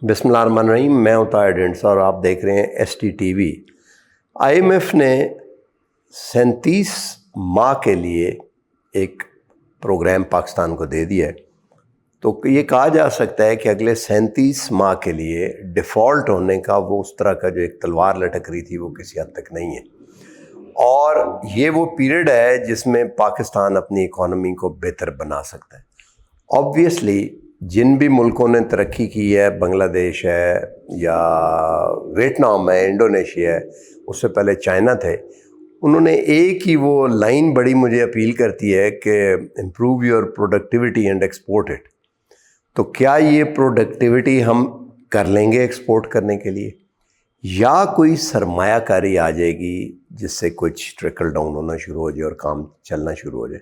بسم اللہ الرحمن الرحیم. میں طاہر ڈینڈسا اور آپ دیکھ رہے ہیں S T T V. I M F نے 37 ماہ کے لیے ایک پروگرام پاکستان کو دے دیا ہے. تو یہ کہا جا سکتا ہے کہ اگلے 37 ماہ کے لیے ڈیفالٹ ہونے کا وہ اس طرح کا جو ایک تلوار لٹک رہی تھی وہ کسی حد تک نہیں ہے. اور یہ وہ پیریڈ ہے جس میں پاکستان اپنی اکانومی کو بہتر بنا سکتا ہے. آبویسلی جن بھی ملکوں نے ترقی کی ہے، بنگلہ دیش ہے یا ویتنام ہے، انڈونیشیا ہے، اس سے پہلے چائنا تھے، انہوں نے ایک ہی وہ لائن بڑی مجھے اپیل کرتی ہے کہ improve your productivity and export it. تو کیا یہ پروڈکٹیوٹی ہم کر لیں گے ایکسپورٹ کرنے کے لیے، یا کوئی سرمایہ کاری آ جائے گی جس سے کچھ ٹرکل ڈاؤن ہونا شروع ہو جائے اور کام چلنا شروع ہو جائے؟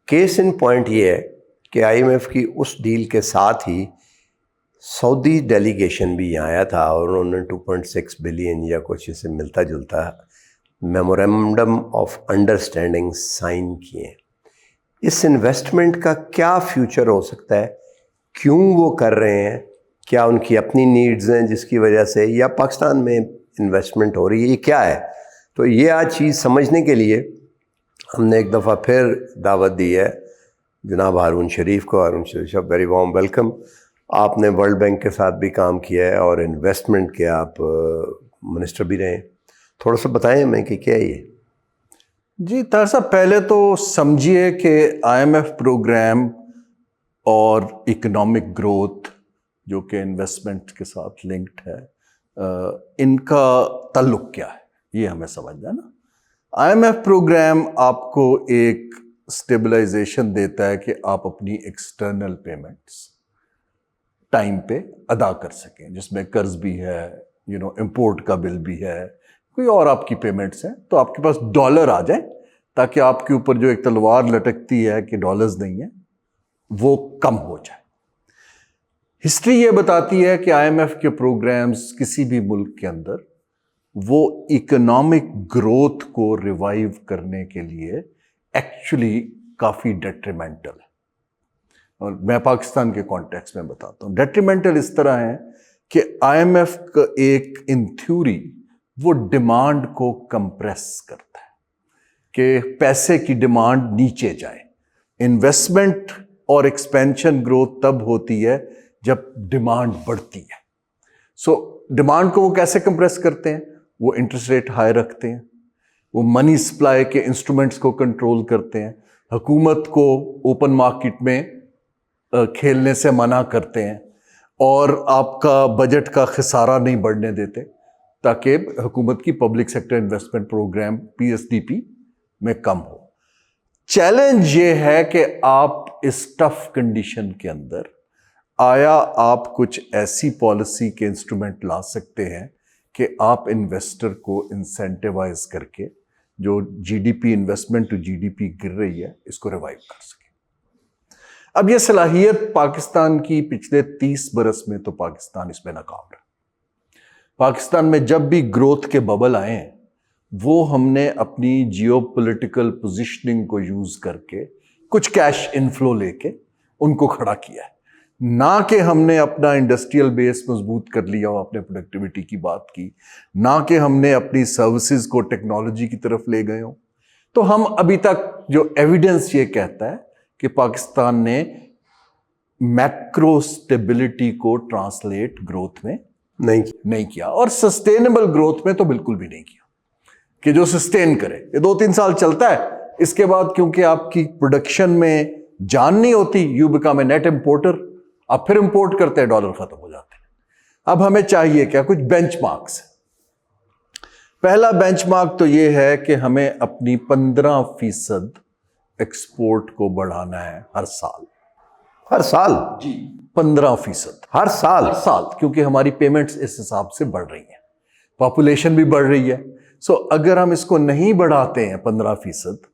کیس ان پوائنٹ یہ ہے کہ آئی ایم ایف کی اس ڈیل کے ساتھ ہی سعودی ڈیلیگیشن بھی یہاں آیا تھا اور انہوں نے 2.6 بلین یا کچھ اسے ملتا جلتا میمورینڈم آف انڈرسٹینڈنگ سائن کیے. اس انویسٹمنٹ کا کیا فیوچر ہو سکتا ہے؟ کیوں وہ کر رہے ہیں؟ کیا ان کی اپنی نیڈز ہیں جس کی وجہ سے، یا پاکستان میں انویسٹمنٹ ہو رہی ہے؟ یہ کیا ہے؟ تو یہ آج چیز سمجھنے کے لیے ہم نے ایک دفعہ پھر دعوت دی ہے جناب ہارون شریف کو. ہارون شریف صاحب، ویری وارم ویلکم. آپ نے ورلڈ بینک کے ساتھ بھی کام کیا ہے اور انویسٹمنٹ کے آپ منسٹر بھی رہے ہیں. تھوڑا سا بتائیں ہمیں کہ کیا ہے یہ؟ جی طاہر صاحب، پہلے تو سمجھیے کہ آئی ایم ایف پروگرام اور اکنامک گروتھ جو کہ انویسٹمنٹ کے ساتھ لنکڈ ہے، ان کا تعلق کیا ہے یہ ہمیں سمجھنا ہے نا. آئی ایم ایف پروگرام آپ کو ایک اسٹیبلائزیشن دیتا ہے کہ آپ اپنی ایکسٹرنل پیمنٹس ٹائم پہ ادا کر سکیں، جس میں قرض بھی ہے، امپورٹ کا بل بھی ہے، کوئی اور آپ کی پیمنٹس ہیں، تو آپ کے پاس ڈالر آ جائیں تاکہ آپ کے اوپر جو ایک تلوار لٹکتی ہے کہ ڈالرز نہیں ہیں وہ کم ہو جائے. ہسٹری یہ بتاتی ہے کہ آئی ایم ایف کے پروگرامز کسی بھی ملک کے اندر وہ اکنامک گروتھ کو ریوائیو کرنے کے لیے ایکچولی کافی ڈیٹریمنٹل ہے. اور میں پاکستان کے کانٹیکس میں بتاتا ہوں. ڈیٹریمنٹل اس طرح ہے کہ آئی ایم ایف کا ایک ان تھیوری وہ ڈیمانڈ کو کمپریس کرتا ہے کہ پیسے کی ڈیمانڈ نیچے جائے. انویسٹمنٹ اور ایکسپینشن گروتھ تب ہوتی ہے جب ڈیمانڈ بڑھتی ہے. سو ڈیمانڈ کو وہ کیسے کمپریس کرتے ہیں؟ وہ انٹرسٹ ریٹ ہائی رکھتے ہیں، وہ منی سپلائی کے انسٹرومنٹس کو کنٹرول کرتے ہیں، حکومت کو اوپن مارکیٹ میں کھیلنے سے منع کرتے ہیں، اور آپ کا بجٹ کا خسارہ نہیں بڑھنے دیتے تاکہ حکومت کی public sector investment programme PSDP میں کم ہو. چیلنج یہ ہے کہ آپ اس ٹف کنڈیشن کے اندر آیا آپ کچھ ایسی پالیسی کے انسٹرومنٹ لا سکتے ہیں کہ آپ انویسٹر کو انسینٹیوائز کر کے جو GDP انویسٹمنٹ ٹو GDP گر رہی ہے اس کو ریوائیو کر سکیں. اب یہ صلاحیت پاکستان کی پچھلے 30 برس میں تو پاکستان اس میں ناکام رہا. پاکستان میں جب بھی گروتھ کے ببل آئے ہیں وہ ہم نے اپنی جیو پولیٹیکل پوزیشننگ کو یوز کر کے کچھ کیش انفلو لے کے ان کو کھڑا کیا ہے، نہ کہ ہم نے اپنا انڈسٹریل بیس مضبوط کر لیا ہو، اپنے پروڈکٹیوٹی کی بات کی، نہ کہ ہم نے اپنی سروسز کو ٹیکنالوجی کی طرف لے گئے ہوں. تو ہم ابھی تک جو ایویڈنس یہ کہتا ہے کہ پاکستان نے میکرو سٹیبلٹی کو ٹرانسلیٹ گروتھ میں نہیں کیا، اور سسٹینیبل گروتھ میں تو بالکل بھی نہیں کیا کہ جو سسٹین کرے. یہ 2-3 سال چلتا ہے، اس کے بعد کیونکہ آپ کی پروڈکشن میں جان نہیں ہوتی، you become a net importer, آپ پھر امپورٹ کرتے ہیں، ڈالر ختم ہو جاتے ہیں. اب ہمیں چاہیے کیا؟ کچھ بینچ مارکس. پہلا بینچ مارک تو یہ ہے کہ ہمیں اپنی 15% ایکسپورٹ کو بڑھانا ہے ہر سال. ہر سال؟ جی 15%. ہر سال؟ ہر سال، کیونکہ ہماری پیمنٹس اس حساب سے بڑھ رہی ہیں، پاپولیشن بھی بڑھ رہی ہے. سو اگر ہم اس کو نہیں بڑھاتے ہیں 15%،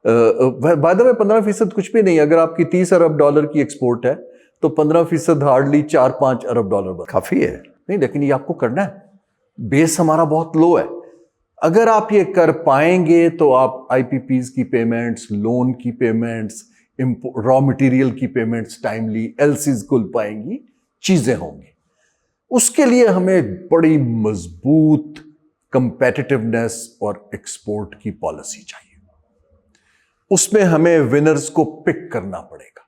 بائی دا وے 15% کچھ بھی نہیں. اگر آپ کی 30 ارب ڈالر کی ایکسپورٹ ہے تو 15% ہارڈلی 4-5 ارب ڈالر کافی ہے. نہیں، لیکن یہ آپ کو کرنا ہے. بیس ہمارا بہت لو ہے. اگر آپ یہ کر پائیں گے تو آپ IPPs کی پیمنٹس، لون کی پیمنٹس، را مٹیریل کی پیمنٹس ٹائملی، LCs کھل پائیں گی، چیزیں ہوں گی. اس کے لیے ہمیں بڑی مضبوط کمپیٹیٹیونیس اور ایکسپورٹ کی پالیسی چاہیے. اس میں ہمیں ونرز کو پک کرنا پڑے گا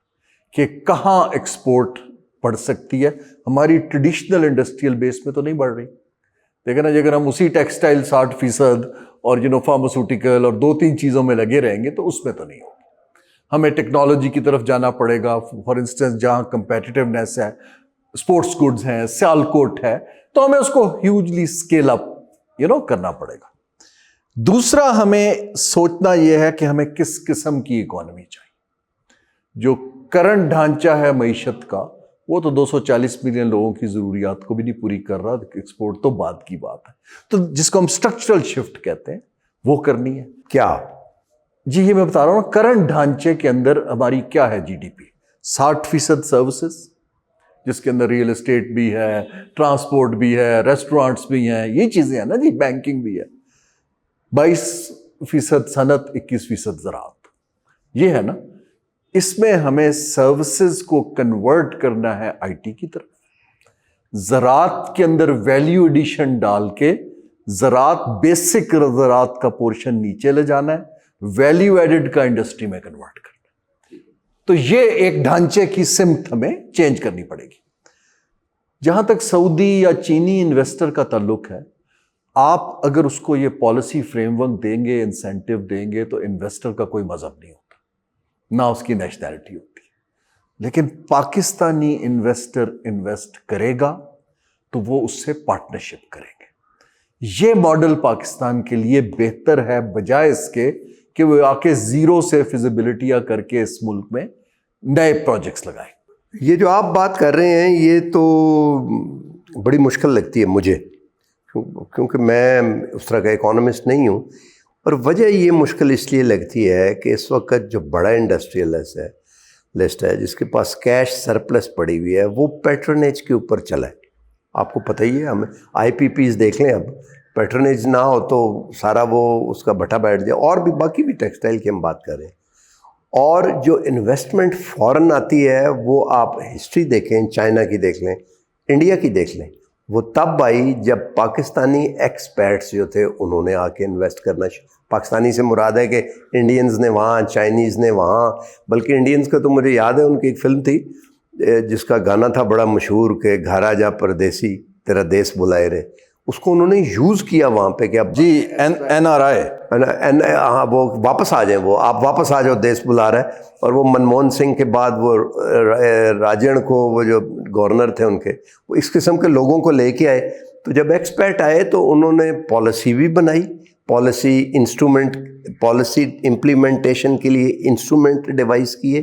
کہ کہاں ایکسپورٹ بڑھ سکتی ہے. ہماری ٹریڈیشنل انڈسٹریل بیس میں تو نہیں بڑھ رہی. دیکھیں نا, اگر ہم اسی ٹیکسٹائل 60% اور فارماسیوٹیکل اور 2-3 چیزوں میں لگے رہیں گے تو اس میں تو نہیں ہوگی. ہمیں ٹیکنالوجی کی طرف جانا پڑے گا. فار انسٹنس جہاں کمپیٹیٹیونیس ہے, اسپورٹس گڈز ہیں, سیالکوٹ ہے, تو ہمیں اس کو ہیوجلی اسکیل اپ کرنا پڑے گا. دوسرا ہمیں سوچنا یہ ہے کہ ہمیں کس قسم کی اکانومی چاہیے. جو کرنٹ ڈھانچہ ہے معیشت کا وہ تو 240 ملین لوگوں کی ضروریات کو بھی نہیں پوری کر رہا. ایکسپورٹ تو بعد کی بات ہے. تو جس کو ہم اسٹرکچرل شفٹ کہتے ہیں وہ کرنی ہے. کیا؟ جی یہ میں بتا رہا ہوں, کرنٹ ڈھانچے کے اندر ہماری کیا ہے جی ڈی پی. 60% سروسز, جس کے اندر ریئل اسٹیٹ بھی ہے, ٹرانسپورٹ بھی ہے, ریسٹورانٹس بھی ہیں, یہ چیزیں ہیں نا جی, بینکنگ بھی ہے. 22% صنعت, 21% زراعت. یہ ہے نا. اس میں ہمیں سروسز کو کنورٹ کرنا ہے آئی ٹی کی طرف. زراعت کے اندر ویلیو ایڈیشن ڈال کے زراعت, بیسک زراعت کا پورشن نیچے لے جانا ہے, ویلیو ایڈڈ کا انڈسٹری میں کنورٹ کرنا ہے. تو یہ ایک ڈھانچے کی سمت ہمیں چینج کرنی پڑے گی. جہاں تک سعودی یا چینی انویسٹر کا تعلق ہے, آپ اگر اس کو یہ پالیسی فریم ورک دیں گے, انسینٹیو دیں گے, تو انویسٹر کا کوئی مذہب نہیں ہوتا, نہ اس کی نیشنلٹی ہوتی. لیکن پاکستانی انویسٹر انویسٹ کرے گا تو وہ اس سے پارٹنرشپ کریں گے. یہ ماڈل پاکستان کے لیے بہتر ہے بجائے اس کے کہ وہ آ کے زیرو سے فیزیبلٹیاں کر کے اس ملک میں نئے پروجیکٹس لگائیں. یہ جو آپ بات کر رہے ہیں یہ تو بڑی مشکل لگتی ہے مجھے, کیونکہ میں اس طرح کا اکانومسٹ نہیں ہوں. اور وجہ یہ مشکل اس لیے لگتی ہے کہ اس وقت جو بڑا انڈسٹریل لسٹ ہے جس کے پاس کیش سرپلس پڑی ہوئی ہے, وہ پیٹرنیج کے اوپر چلا ہے. آپ کو پتہ ہی ہے, ہمیں آئی پی پیز دیکھ لیں, اب پیٹرنیج نہ ہو تو سارا وہ اس کا بٹا بیٹھ جائے. اور بھی باقی بھی ٹیکسٹائل کی ہم بات کر رہے ہیں. اور جو انویسٹمنٹ فوراً آتی ہے وہ آپ ہسٹری دیکھیں, چائنا کی دیکھ لیں, انڈیا کی دیکھ لیں, وہ تب آئی جب پاکستانی ایکسپیٹس جو تھے انہوں نے آ کے انویسٹ کرنا. پاکستانی سے مراد ہے کہ انڈینز نے وہاں, چائنیز نے وہاں. بلکہ انڈینز کا تو مجھے یاد ہے, ان کی ایک فلم تھی جس کا گانا تھا بڑا مشہور کہ گھر آ جا پردیسی تیرا دیس بلائے رہے. اس کو انہوں نے یوز کیا وہاں پہ کہ اب جی این آر آئی, ہاں وہ واپس آ جائیں, وہ آپ واپس آ جاؤ, دیس بلا رہا ہے. اور وہ منموہن سنگھ کے بعد وہ راجن کو, وہ جو گورنر تھے ان کے, وہ اس قسم کے لوگوں کو لے کے آئے. تو جب ایکسپیٹ آئے تو انہوں نے پالیسی بھی بنائی, پالیسی امپلیمنٹیشن کے لیے انسٹرومنٹ ڈیوائس کیے,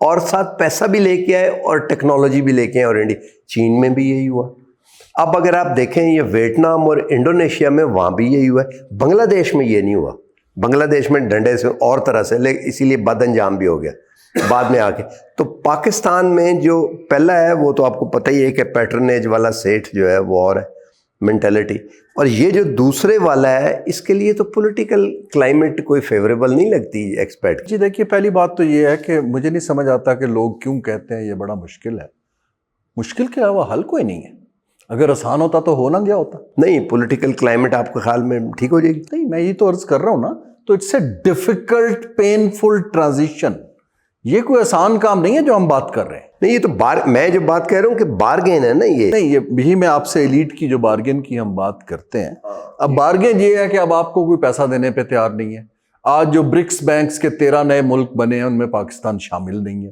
اور ساتھ پیسہ بھی لے کے آئے اور ٹیکنالوجی بھی لے کے آئے. اور انڈیا, چین میں بھی یہی ہوا. اب اگر آپ دیکھیں یہ ویتنام اور انڈونیشیا میں, وہاں بھی یہی ہوا ہے. بنگلہ دیش میں یہ نہیں ہوا. بنگلہ دیش میں ڈنڈے سے اور طرح سے, لیکن اسی لیے بد انجام بھی ہو گیا بعد میں آ کے. تو پاکستان میں جو پہلا ہے وہ تو آپ کو پتہ ہی ہے کہ پیٹرنیج والا سیٹ جو ہے وہ اور ہے مینٹلٹی. اور یہ جو دوسرے والا ہے اس کے لیے تو پولیٹیکل کلائمیٹ کوئی فیوریبل نہیں لگتی ایکسپیکٹ. جی دیکھیے, پہلی بات تو یہ ہے کہ مجھے نہیں سمجھ آتا کہ لوگ کیوں کہتے ہیں یہ بڑا مشکل ہے. مشکل کے علاوہ حل کوئی نہیں ہے. اگر آسان ہوتا تو ہو نہ گیا ہوتا. نہیں, پولیٹیکل کلائمیٹ آپ کے خیال میں ٹھیک ہو جائے گی؟ نہیں, میں یہ تو عرض کر رہا ہوں نا, تو it's a difficult painful transition. یہ کوئی آسان کام نہیں ہے جو ہم بات کر رہے ہیں. نہیں, یہ تو میں جو بات کہہ رہا ہوں کہ بارگین ہے نا یہ. نہیں, یہی میں آپ سے ایلیٹ کی جو بارگین کی ہم بات کرتے ہیں. اب بارگین یہ ہے کہ اب آپ کو کوئی پیسہ دینے پہ تیار نہیں ہے. آج جو برکس بینکس کے 13 نئے ملک بنے ہیں ان میں پاکستان شامل نہیں ہے.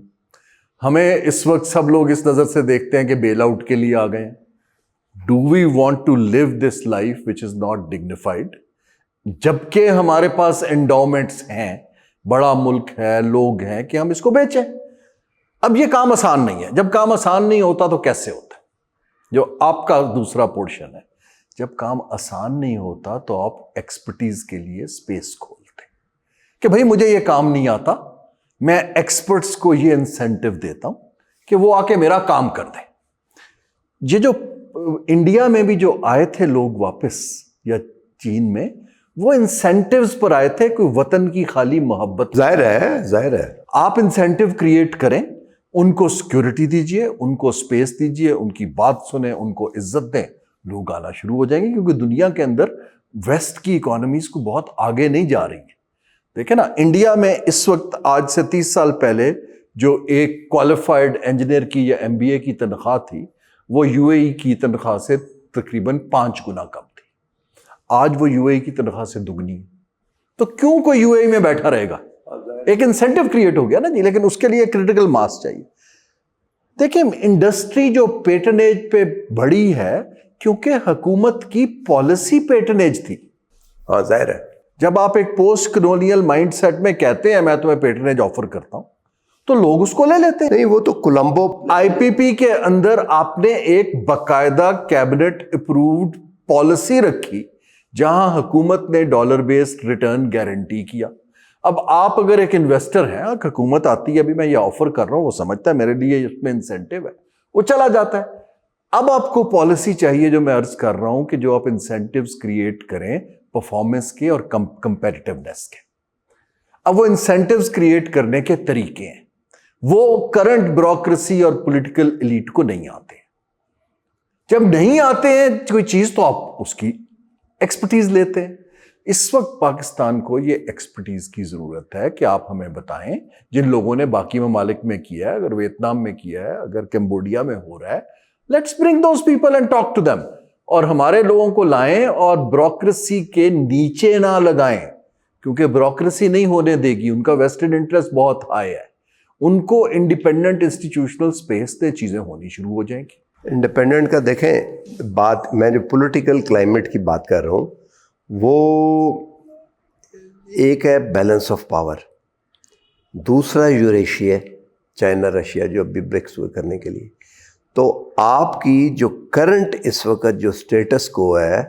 ہمیں اس وقت سب لوگ اس نظر سے دیکھتے ہیں کہ بیل آؤٹ کے لیے آ گئے ہیں. Do we want to live this life which is not dignified? جبکہ ہمارے پاس انڈومنٹس ہیں, بڑا ملک ہے, لوگ ہیں کہ ہم اس کو بیچیں. اب یہ کام آسان نہیں ہے. جب کام آسان نہیں ہوتا تو کیسے ہوتا ہے, جو آپ کا دوسرا پورشن ہے. جب کام آسان نہیں ہوتا تو آپ ایکسپرٹیز کے لیے اسپیس کھولتے کہ بھائی مجھے یہ کام نہیں آتا, میں ایکسپرٹس کو یہ انسینٹیو دیتا ہوں کہ وہ آ کے میرا کام کر دیں. یہ جو انڈیا میں بھی جو آئے تھے لوگ واپس یا چین میں, وہ انسینٹیوز پر آئے تھے, کوئی وطن کی خالی محبت. ظاہر ہے. آپ انسینٹیو کریٹ کریں ان کو سیکورٹی دیجئے, ان کو سپیس دیجئے, ان کی بات سنیں, ان کو عزت دیں, لوگ آنا شروع ہو جائیں گے. کیونکہ دنیا کے اندر ویسٹ کی اکانومیز کو بہت آگے نہیں جا رہی ہیں. دیکھیں نا, انڈیا میں اس وقت آج سے 30 سال پہلے جو ایک کوالیفائڈ انجینئر کی یا MBA کی تنخواہ تھی, وہ UAE کی تنخواہ سے تقریباً 5 گنا کم تھی. آج وہ UAE کی تنخواہ سے دگنی ہے. تو کیوں کوئی UAE میں بیٹھا رہے گا؟ ایک انسینٹیو کریٹ ہو گیا نا جی, لیکن اس کے لیے کرٹیکل ماس چاہیے. دیکھیں انڈسٹری جو پیٹرنیج پہ بڑی ہے کیونکہ حکومت کی پالیسی پیٹرنیج تھی. ہاں ظاہر ہے, جب آپ ایک پوسٹ کلونیل مائنڈ سیٹ میں کہتے ہیں میں تمہیں پیٹرنیج آفر کرتا ہوں, تو لوگ اس کو لے لیتے ہیں. نہیں وہ تو کولمبو IPP کے اندر آپ نے ایک باقاعدہ کیبنٹ اپرووڈ پالیسی رکھی جہاں حکومت نے ڈالر بیسڈ ریٹرن گارنٹی کیا. اب آپ اگر ایک انویسٹر ہیں, حکومت آتی ہے ابھی میں یہ آفر کر رہا ہوں, وہ سمجھتا ہے میرے لیے اس میں انسینٹیو ہے, وہ چلا جاتا ہے. اب آپ کو پالیسی چاہیے, جو میں عرض کر رہا ہوں کہ جو آپ انسینٹیوز کریٹ کریں پرفارمنس کے اور کمپیٹیونیس کے. اب وہ انسینٹیوز کریٹ کرنے کے طریقے ہیں, وہ کرنٹ بیوروکریسی اور پولیٹیکل ایلیٹ کو نہیں آتے. جب نہیں آتے ہیں کوئی چیز تو آپ اس کی ایکسپرٹیز لیتے ہیں. اس وقت پاکستان کو یہ ایکسپرٹیز کی ضرورت ہے کہ آپ ہمیں بتائیں, جن لوگوں نے باقی ممالک میں کیا ہے, اگر ویتنام میں کیا ہے, اگر کمبوڈیا میں ہو رہا ہے, let's bring those people and talk to them. اور ہمارے لوگوں کو لائیں اور بیوروکریسی کے نیچے نہ لگائیں, کیونکہ بیوروکریسی نہیں ہونے دے گی. ان کا ویسٹڈ انٹرسٹ بہت ہائی ہے. ان کو انڈیپینڈنٹ انسٹیٹیوشنل سپیس دے, چیزیں ہونی شروع ہو جائیں گی. انڈیپینڈنٹ کا دیکھیں بات, میں جو پولیٹیکل کلائمیٹ کی بات کر رہا ہوں وہ ایک ہے بیلنس آف پاور, دوسرا یوریشیا, چائنا رشیا جو ابھی برکس ہوئے کرنے کے لیے. تو آپ کی جو کرنٹ اس وقت جو سٹیٹس کو ہے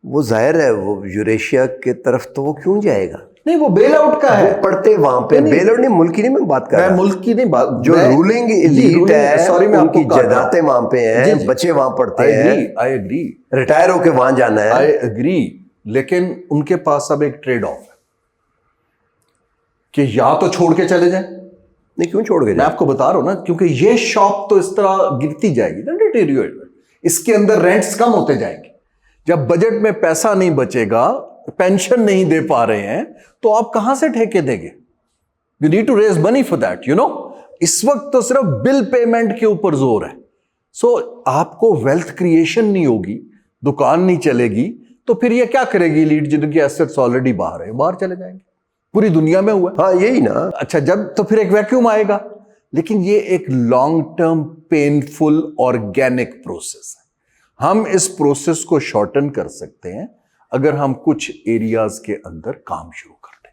وہ ظاہر ہے وہ یوریشیا کے طرف تو وہ کیوں جائے گا؟ نہیں, وہ بیل آؤٹ کا ہے. وہ پڑھتے وہاں پہ بیل آؤٹ نہیں, ملکی نہیں میں بات کر رہا, میں ملک کی نہیں بات, جو رولنگ ایلیٹ ہے سوری میں ان آپ کو کی جائیدادیں وہاں پہ ہیں, بچے وہاں پڑھتے ہیں, آئی ایگری, ریٹائر ہو کے وہاں جانا ہے, آئی ایگری. لیکن ان کے پاس اب ایک ٹریڈ آف ہے کہ یا تو چھوڑ کے چلے جائیں. نہیں کیوں چھوڑ کے میں آپ کو بتا رہا ہوں نا, کیونکہ یہ شاپ تو اس طرح گرتی جائے گی نا, ڈیٹیریٹ, اس کے اندر رینٹس کم ہوتے جائیں گے. جب بجٹ میں پیسہ نہیں بچے گا, پینشن نہیں دے پا رہے ہیں, تو آپ کہاں سے ٹھیکے دیں گے؟ You need to raise money for that, you know. اس وقت تو صرف بل پیمنٹ کے اوپر زور ہے. سو آپ کو ویلتھ کریشن نہیں ہوگی, دکان نہیں چلے گی, تو پھر یہ کیا کرے گی لیڈ جن کے ایسٹس آلریڈی باہر ہیں, باہر چلے جائیں گے. پوری دنیا میں ہوا. ہاں یہی نا. اچھا, جب تو پھر ایک ویکیوم آئے گا. لیکن یہ ایک long term painful organic process ہے. ہم اس پروسیس کو شارٹن کر سکتے ہیں اگر ہم کچھ ایریاز کے اندر کام شروع کر دیں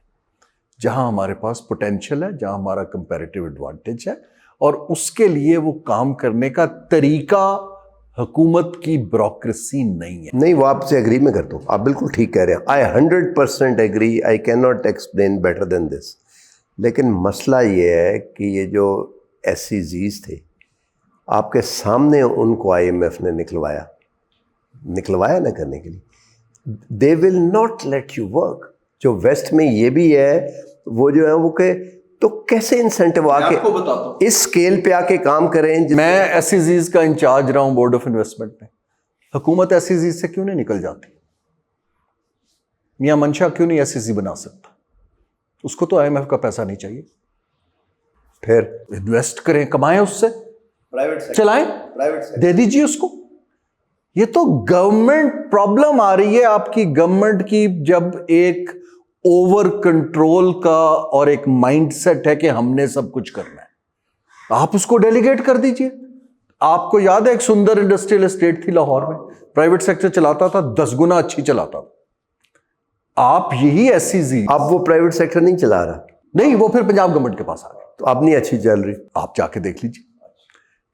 جہاں ہمارے پاس پوٹینشیل ہے, جہاں ہمارا کمپیریٹیو ایڈوانٹیج ہے, اور اس کے لیے وہ کام کرنے کا طریقہ حکومت کی بیوروکریسی نہیں ہے. نہیں وہ آپ سے ایگری میں کرتا ہوں, آپ بالکل ٹھیک کہہ رہے ہیں. I 100% agree, I can not explain better than this. لیکن مسئلہ یہ ہے کہ یہ جو SEZs تھے آپ کے سامنے ان کو IMF نے نکلوایا نہ کرنے کے لیے. They will not let you work. جو ویسٹ میں یہ بھی ہے وہ جو ہے وہ کہ تو کیسے انسینٹیو آ کے اس اسکیل پہ آ کے کام کریں. میں SEZs کا انچارج رہا ہوں بورڈ آف انویسٹمنٹ میں. حکومت SEZs سے کیوں نہیں نکل جاتی؟ میاں منشا کیوں نہیں SEZ بنا سکتا؟ اس کو تو IMF کا پیسہ نہیں چاہیے. پھر انویسٹ کریں, کمائیں, اس سے چلائیں, دے دیجیے اس کو. یہ تو گورنمنٹ پرابلم آ رہی ہے آپ کی گورنمنٹ کی, جب ایک اوور کنٹرول کا اور ایک مائنڈ سیٹ ہے کہ ہم نے سب کچھ کرنا ہے. آپ اس کو ڈیلیگیٹ کر دیجئے. آپ کو یاد ہے ایک سندر انڈسٹریل اسٹیٹ تھی لاہور میں, پرائیویٹ سیکٹر چلاتا تھا, 10 گنا اچھی چلاتا تھا. آپ یہی SEZ, اب وہ پرائیویٹ سیکٹر نہیں چلا رہا. نہیں, وہ پھر پنجاب گورنمنٹ کے پاس آ گئے. تو اب نہیں اچھی چل رہی. آپ جا کے دیکھ لیجیے.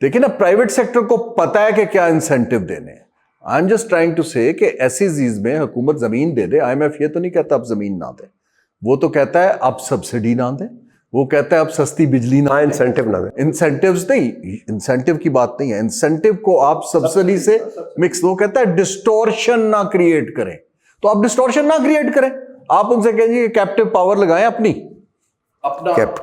دیکھیں نا, پرائیویٹ سیکٹر کو پتا ہے کہ کیا انسینٹیو دینے ہیں. I'm just trying to say کہ SEZs میں حکومت زمین دے دے. IMF یہ تو نہیں کہتا اب زمین نہ دے, وہ تو کہتا ہے اب سبسڈی نہ دے, وہ کہتا ہے اب سستی بجلی نہ. انسینٹیو نہ دے. انسینٹیوز نہیں, انسینٹیو کی بات نہیں ہے. انسینٹیو کو آپ سبسڈی سے مکس, وہ کہتا ہے ڈسٹورشن نہ کریٹ کریں. تو آپ ڈسٹورشن نہ کریٹ کریں. آپ ان سے کہیں گے کیپٹیو پاور لگائیں اپنی,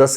10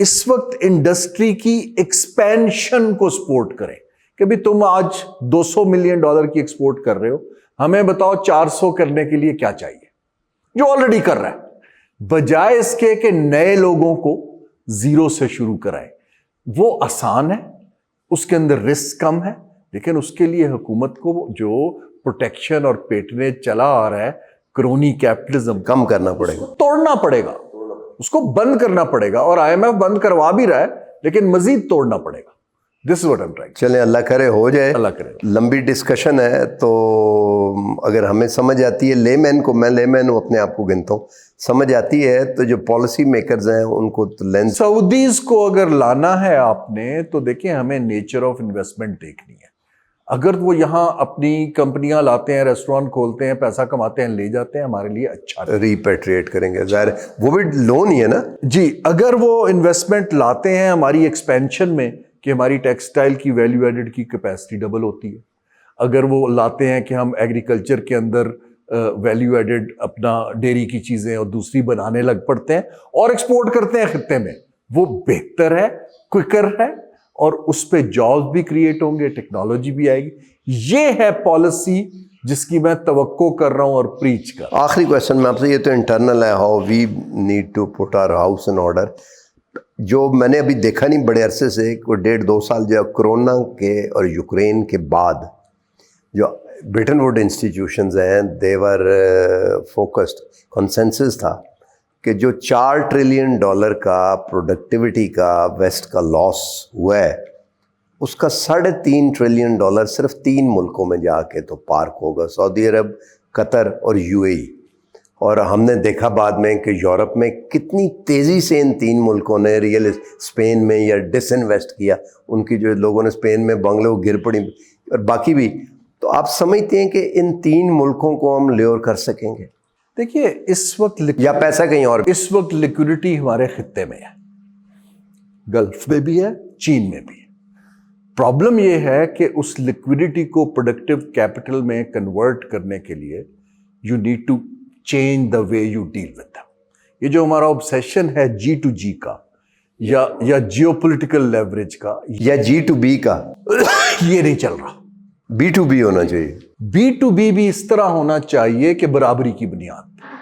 اس وقت انڈسٹری کی ایکسپینشن کو سپورٹ کریں کہ بھی تم آج $200 ملین کی ایکسپورٹ کر رہے ہو, ہمیں بتاؤ 400 کرنے کے لیے کیا چاہیے, جو آلریڈی کر رہا ہے, بجائے اس کے کہ نئے لوگوں کو زیرو سے شروع کرائیں. وہ آسان ہے, اس کے اندر رسک کم ہے, لیکن اس کے لیے حکومت کو جو پروٹیکشن اور پیٹرنیج چلا آ رہا ہے, کرونی کیپٹلزم, کم کرنا پڑے گا, توڑنا پڑے گا, اس کو بند کرنا پڑے گا. اور IMF بند کروا بھی رہا ہے, لیکن مزید توڑنا پڑے گا. This is what I am trying. چلیں اللہ کرے ہو جائے. اللہ کرے. لمبی ڈسکشن ہے, تو اگر ہمیں سمجھ آتی ہے لے مین کو, میں لے مین ہوں, اپنے آپ کو گنتا ہوں, سمجھ آتی ہے, تو جو پالیسی میکرز ہیں ان کو تو لینس. سعودیز کو اگر لانا ہے آپ نے, تو دیکھیں ہمیں نیچر آف انویسٹمنٹ دیکھنی ہے. اگر وہ یہاں اپنی کمپنیاں لاتے ہیں, ریسٹورینٹ کھولتے ہیں, پیسہ کماتے ہیں, لے جاتے ہیں, ہمارے لیے اچھا ہے. ریپیٹریٹ کریں گے, ظاہر وہ بھی لون ہی ہے نا. جی, اگر وہ انویسٹمنٹ لاتے ہیں ہماری ایکسپینشن میں کہ ہماری ٹیکسٹائل کی ویلیو ایڈڈ کی کیپیسٹی ڈبل ہوتی ہے, اگر وہ لاتے ہیں کہ ہم ایگریکلچر کے اندر ویلیو ایڈڈ اپنا ڈیری کی چیزیں اور دوسری بنانے لگ پڑتے ہیں اور ایکسپورٹ کرتے ہیں خطے میں, وہ بہتر ہے, کوئکر ہے, اور اس پہ جابس بھی کریٹ ہوں گے, ٹیکنالوجی بھی آئے گی. یہ ہے پالیسی جس کی میں توقع کر رہا ہوں اور پریچ کر رہا ہوں. آخری کویشچن میں آپ سے, یہ تو انٹرنل ہے, how we need to put our house in order. جو میں نے ابھی دیکھا نہیں بڑے عرصے سے, کوئی 1.5-2 سال جو کرونا کے اور یوکرین کے بعد جو برٹن ووڈ انسٹیٹیوشنز ہیں, دے ور فوکسڈ, کنسنسس تھا کہ جو $4 ٹریلین کا پروڈکٹیوٹی کا ویسٹ کا لاس ہوا ہے, اس کا $3.5 ٹریلین صرف 3 ملکوں میں جا کے تو پارک ہوگا, سعودی عرب, قطر اور UAE. اور ہم نے دیکھا بعد میں کہ یورپ میں کتنی تیزی سے ان 3 ملکوں نے اسپین میں یا ڈس انویسٹ کیا, ان کی جو لوگوں نے اسپین میں بنگلے وہ گر پڑی, اور باقی بھی. تو آپ سمجھتے ہیں کہ ان 3 ملکوں کو ہم لیور کر سکیں گے؟ دیکھیے اس وقت یا پیسہ کہیں اور؟ اس وقت لیکوڈیٹی ہمارے خطے میں ہے, گلف میں بھی ہے, چین میں بھی ہے. پرابلم یہ ہے کہ اس لیکوڈیٹی کو پروڈکٹیو کیپٹل میں کنورٹ کرنے کے لیے you need to change the way you deal with them. یہ جو ہمارا obsession ہے G2G کا یا جیو پولیٹیکل لیوریج کا یا G2B کا, یہ نہیں چل رہا. B2B ہونا چاہیے. B2B بھی اس طرح ہونا چاہیے کہ برابری کی بنیاد پہ.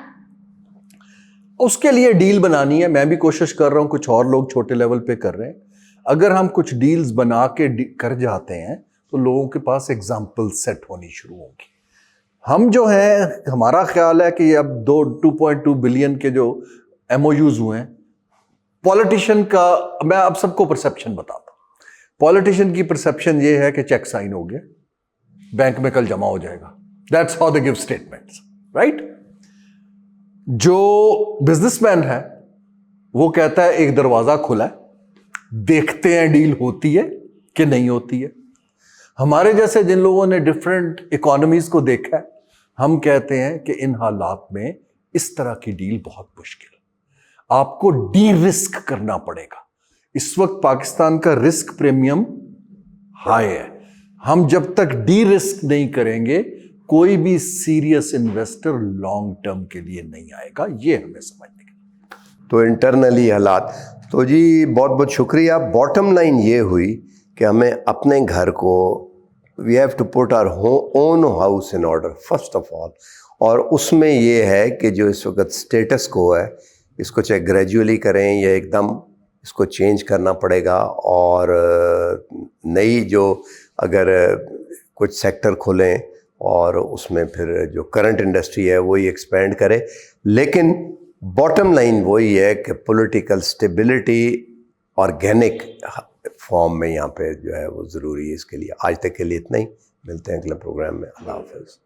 اس کے لیے ڈیل بنانی ہے, میں بھی کوشش کر رہا ہوں, کچھ اور لوگ چھوٹے لیول پہ کر رہے ہیں. اگر ہم کچھ ڈیلز بنا کے کر جاتے ہیں تو لوگوں کے پاس ایگزامپل سیٹ ہونی شروع ہوگی. ہم جو ہیں, ہمارا خیال ہے کہ یہ اب 2.2 بلین کے جو MOUs ہوئے ہیں, پولیٹیشین کا, میں اب سب کو پرسپشن بتاتا ہوں. پولیٹیشین کی پرسپشن یہ ہے کہ چیک سائن ہو گیا, بینک میں کل جمع ہو جائے گا. That's how they give statements, right. جو بزنس مین ہے وہ کہتا ہے ایک دروازہ کھلا ہے, دیکھتے ہیں ڈیل ہوتی ہے کہ نہیں ہوتی ہے. ہمارے جیسے جن لوگوں نے ڈفرینٹ اکانومیز کو دیکھا ہے, ہم کہتے ہیں کہ ان حالات میں اس طرح کی ڈیل بہت مشکل. آپ کو ڈی رسک کرنا پڑے گا. اس وقت پاکستان کا رسک پریمیم ہائی ہے. ہم جب تک ڈی رسک نہیں کریں گے, کوئی بھی سیریس انویسٹر لانگ ٹرم کے لیے نہیں آئے گا. یہ ہمیں سمجھنے کا. تو انٹرنلی حالات. تو جی بہت بہت شکریہ. باٹم لائن یہ ہوئی کہ ہمیں اپنے گھر کو, we have to put our own house in order first of all. اور اس میں یہ ہے کہ جو اس وقت اسٹیٹس کو ہے, اس کو چاہے گریجولی کریں یا ایک دم اس کو چینج کرنا پڑے گا. اور نئی جو اگر کچھ سیکٹر کھولیں اور اس میں پھر جو کرنٹ انڈسٹری ہے وہی ایکسپینڈ کرے. لیکن باٹم لائن وہی ہے کہ پولیٹیکل اسٹیبلٹی آرگینک فارم میں یہاں پہ جو ہے وہ ضروری ہے. اس کے لیے آج تک کے لیے اتنا ہی. ملتے ہیں اگلے پروگرام میں. اللہ حافظ.